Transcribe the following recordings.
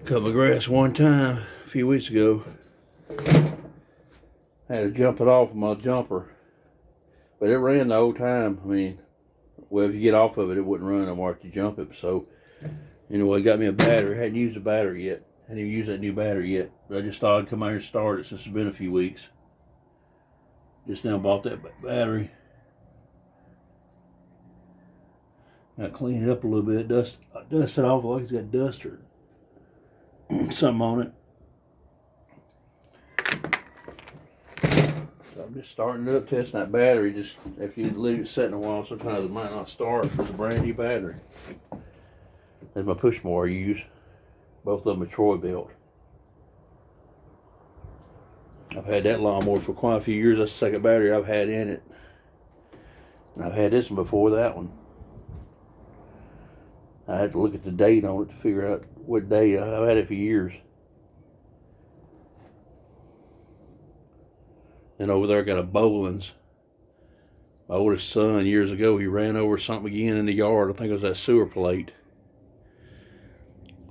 Cut my grass one time a few weeks ago. I had to jump it off with my jumper, but it ran the whole time. I mean, well, if you get off of it, it wouldn't run no more after you jump it. So anyway, got me a battery. Hadn't used the battery yet. Hadn't even used that new battery yet. But I just thought I'd come out here and start it since it's been a few weeks. Just now bought that battery. Got to clean it up a little bit. Dust it off like it's got dust or something on it. So I'm just starting it up, testing that battery. Just if you leave it sitting a while, sometimes it might not start. It's a brand new battery. That's my push mower I use. Both of them are Troy built. I've had that lawnmower for quite a few years. That's the second battery I've had in it. And I've had this one before that one. I had to look at the date on it to figure out what date. I've had it for years. And over there I got a Boland's. My oldest son, years ago, he ran over something again in the yard. I think it was that sewer plate.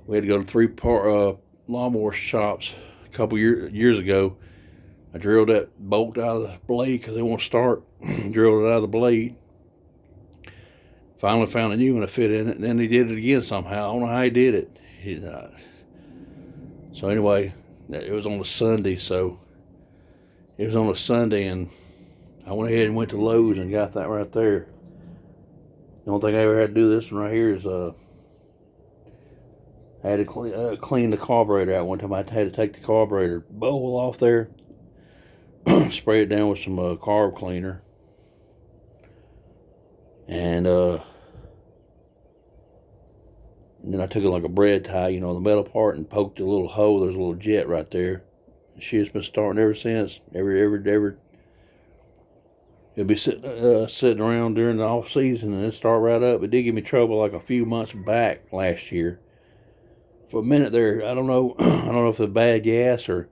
We had to go to three lawnmower shops a couple years ago. I drilled that bolt out of the blade because it won't start. Drilled it out of the blade. Finally found a new one that fit in it, and then he did it again somehow. I don't know how he did it. So anyway, it was on a Sunday, and I went ahead and went to Lowe's and got that right there. The only thing I ever had to do this one right here is I had to clean the carburetor out one time. I had to take the carburetor bowl off there, spray it down with some carb cleaner, and then I took it like a bread tie, the metal part, and poked a little hole. There's a little jet right there. She's been starting ever since. It'll be sitting around during the off season, and it start right up. It did give me trouble like a few months back last year. For a minute there, I don't know. I don't know if it's bad gas or,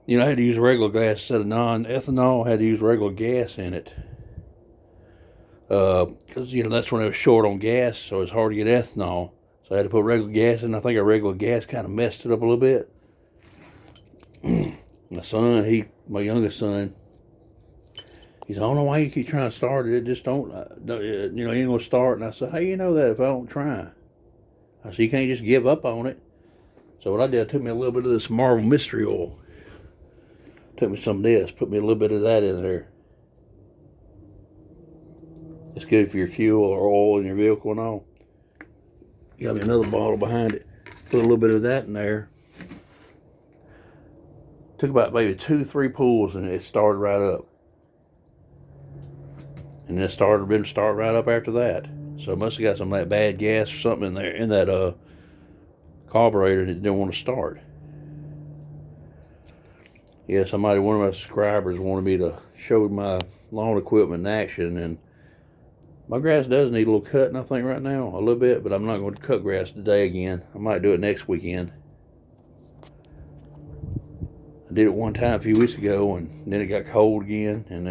I had to use regular gas instead of non-ethanol. I had to use regular gas in it. Because, that's when it was short on gas, so it's hard to get ethanol. So I had to put regular gas in. I think our regular gas kind of messed it up a little bit. My youngest son, he said, I don't know why you keep trying to start it. It just don't, it ain't going to start. And I said, how you know that if I don't try? I said, you can't just give up on it. So what I did, I took me a little bit of this Marvel Mystery Oil. Took me some of this, put me a little bit of that in there. It's good for your fuel or oil in your vehicle and all. Got me another bottle behind it. Put a little bit of that in there. Took about maybe 2-3 pulls and it started right up. And then it started right up after that. So it must have got some of that bad gas or something in there, in that carburetor that didn't want to start. Yeah, one of my subscribers wanted me to show my lawn equipment in action, and my grass does need a little cutting, I think, right now, a little bit, but I'm not going to cut grass today again. I might do it next weekend. I did it one time a few weeks ago, and then it got cold again, and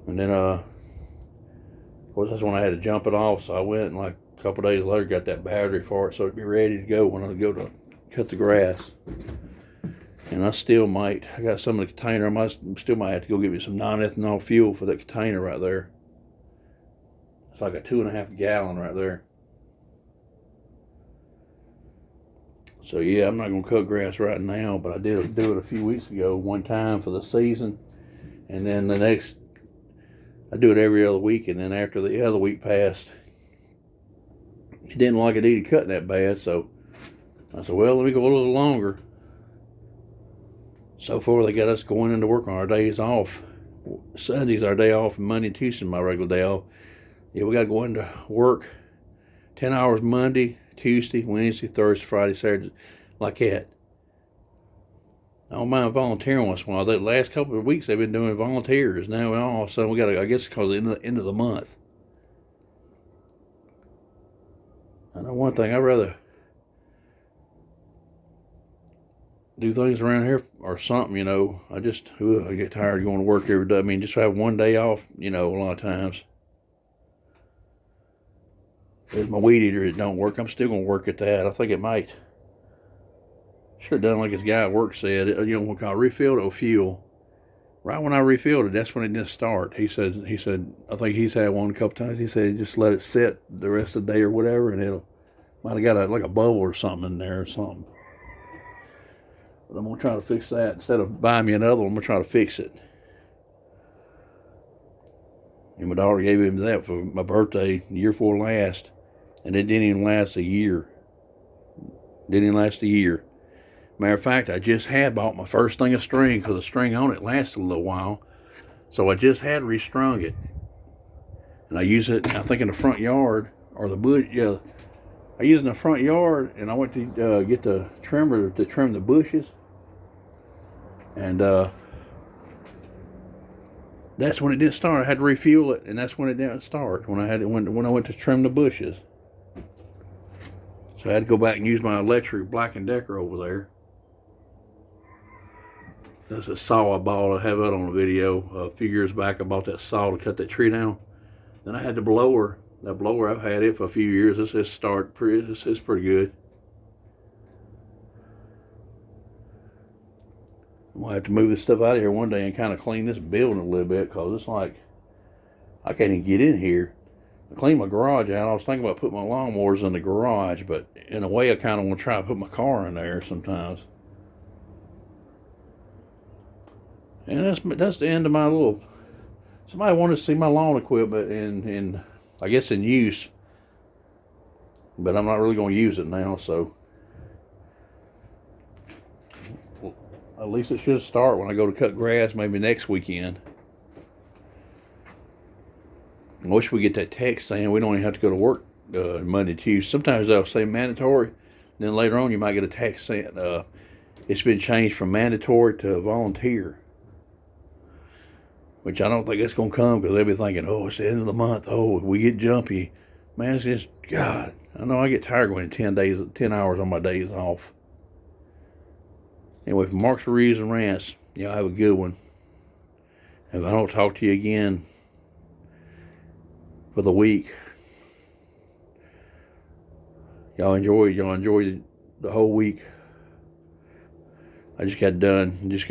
of course, that's when I had to jump it off, so I went and like a couple days later got that battery for it so it'd be ready to go when I go to cut the grass. And I got some of the container, still might have to go get me some non-ethanol fuel for that container right there. It's like a 2.5 gallon right there. So yeah, I'm not going to cut grass right now, but I did do it a few weeks ago, one time for the season. And then I do it every other week, and then after the other week passed, he didn't like it needed cutting that bad, so I said, well, let me go a little longer. So far, they got us going into work on our days off. Sunday's our day off, and Monday and Tuesday my regular day off. Yeah, we got to go into work 10 hours Monday, Tuesday, Wednesday, Thursday, Friday, Saturday, like that. I don't mind volunteering once in a while. The last couple of weeks they've been doing volunteers. Now all of a sudden we got to, I guess because it's the end of the month. I know one thing, I'd rather do things around here or something, I get tired of going to work every day. I mean, just have one day off, a lot of times. It's my weed eater that don't work. I'm still gonna work at that. I think it might. Should have done like this guy at work said. You know, what I refilled it with fuel. Right when I refilled it, that's when it didn't start. He said, I think he's had one a couple times. He said, just let it sit the rest of the day or whatever, and it'll might have got like a bubble or something in there or something. But I'm gonna try to fix that instead of buying me another one. I'm gonna try to fix it. And my daughter gave him that for my birthday, the year before last, and it didn't even last a year. Didn't even last a year. Matter of fact, I just had bought my first thing of string because the string on it lasted a little while. So I just had restrung it. And I use it, I think, in the front yard or the bush. Yeah, I use it in the front yard, and I went to get the trimmer to trim the bushes. And that's when it didn't start. I had to refuel it, and that's when it didn't start. When I went to trim the bushes. So I had to go back and use my electric Black & Decker over there. That's a saw I bought. I have that on a video. A few years back, I bought that saw to cut that tree down. Then I had the blower. That blower, I've had it for a few years. It's pretty good. I'm going to have to move this stuff out of here one day and kind of clean this building a little bit, because it's like, I can't even get in here. I cleaned my garage out. I was thinking about putting my lawnmowers in the garage, but in a way I kind of want to try to put my car in there sometimes. And that's the end of my little... Somebody wanted to see my lawn equipment in I guess in use. But I'm not really going to use it now, so... Well, at least it should start when I go to cut grass maybe next weekend. I wish we get that text saying we don't even have to go to work Monday, Tuesday. Sometimes they'll say mandatory. Then later on you might get a text saying it's been changed from mandatory to volunteer. Which I don't think that's going to come, because they'll be thinking, oh, it's the end of the month. Oh, we get jumpy. Man, it's just, God, I know I get tired going 10 hours on my days off. Anyway, from Mark's Reviews and Rants, y'all have a good one. If I don't talk to you again for the week, y'all enjoy the whole week. I just got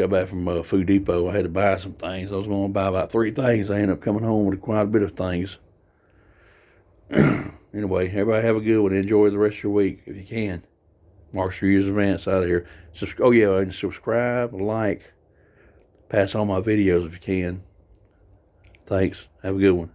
back from Food Depot. I had to buy some things. I was going to buy about 3 things. I ended up coming home with quite a bit of things. Anyway, everybody have a good one. Enjoy the rest of your week if you can. Mark's Reviews and Rants out of here. Oh yeah, and subscribe, like, pass on my videos if you can. Thanks. Have a good one.